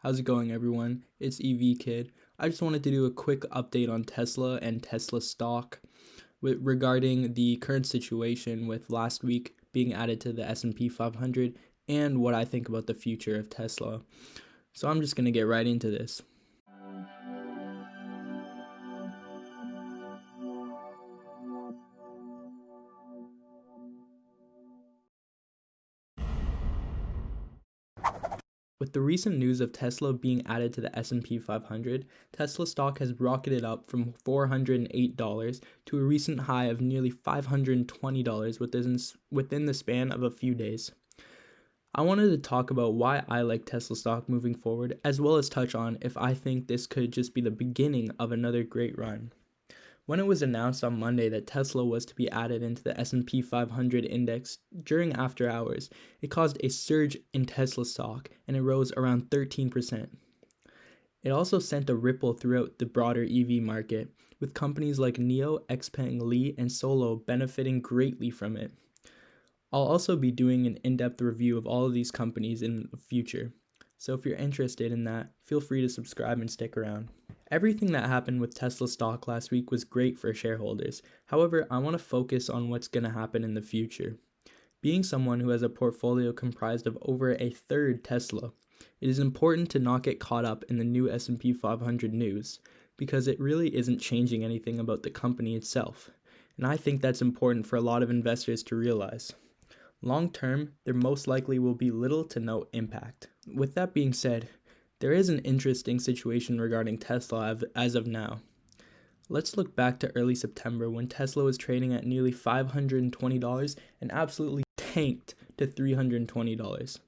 How's it going, everyone? It's EV Kid. I just wanted to do a quick update on Tesla and Tesla stock regarding the current situation with last week being added to the S&P 500 and what I think about the future of Tesla. So I'm just going to get right into this. With the recent news of Tesla being added to the S&P 500, Tesla stock has rocketed up from $408 to a recent high of nearly $520 within the span of a few days. I wanted to talk about why I like Tesla stock moving forward, as well as touch on if I think this could just be the beginning of another great run. When it was announced on Monday that Tesla was to be added into the S&P 500 index during after hours, it caused a surge in Tesla stock and it rose around 13%. It also sent a ripple throughout the broader EV market, with companies like NIO, XPeng, Li, and Solo benefiting greatly from it. I'll also be doing an in-depth review of all of these companies in the future, so if you're interested in that, feel free to subscribe and stick around. Everything that happened with Tesla stock last week was great for shareholders. However, I want to focus on what's going to happen in the future. Being someone who has a portfolio comprised of over a third Tesla, it is important to not get caught up in the new S&P 500 news, because it really isn't changing anything about the company itself. And I think that's important for a lot of investors to realize. Long term, there most likely will be little to no impact. With that being said, there is an interesting situation regarding Tesla as of now. Let's look back to early September when Tesla was trading at nearly $520 and absolutely tanked to $320.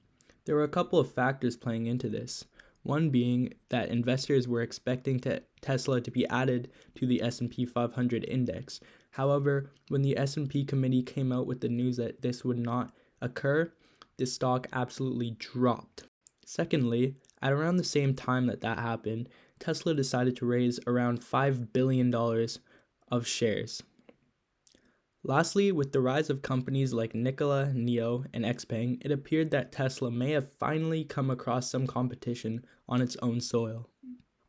There were a couple of factors playing into this. One being that investors were expecting Tesla to be added to the S&P 500 index. However, when the S&P committee came out with the news that this would not occur, the stock absolutely dropped. Secondly, at around the same time that happened, Tesla decided to raise around $5 billion of shares. Lastly, with the rise of companies like Nikola, NIO, and XPeng, it appeared that Tesla may have finally come across some competition on its own soil.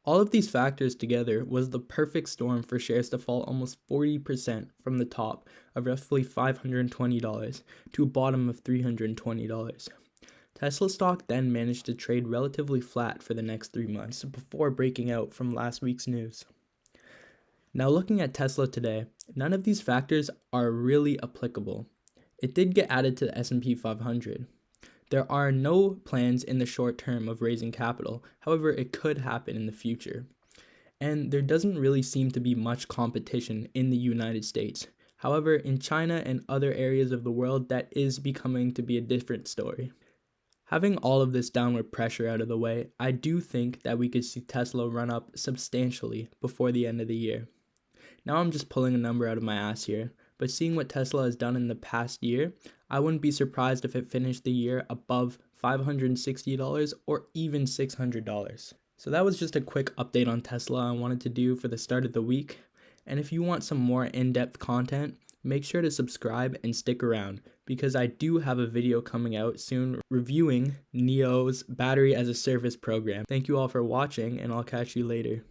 All of these factors together was the perfect storm for shares to fall almost 40% from the top of roughly $520 to a bottom of $320. Tesla stock then managed to trade relatively flat for the next 3 months before breaking out from last week's news. Now looking at Tesla today, none of these factors are really applicable. It did get added to the S&P 500. There are no plans in the short term of raising capital, however it could happen in the future. And there doesn't really seem to be much competition in the United States. However, in China and other areas of the world, that is becoming to be a different story. Having all of this downward pressure out of the way, I do think that we could see Tesla run up substantially before the end of the year. Now I'm just pulling a number out of my ass here, but seeing what Tesla has done in the past year, I wouldn't be surprised if it finished the year above $560 or even $600. So that was just a quick update on Tesla I wanted to do for the start of the week. And if you want some more in-depth content, make sure to subscribe and stick around, because I do have a video coming out soon reviewing NIO's battery as a service program. Thank you all for watching, and I'll catch you later.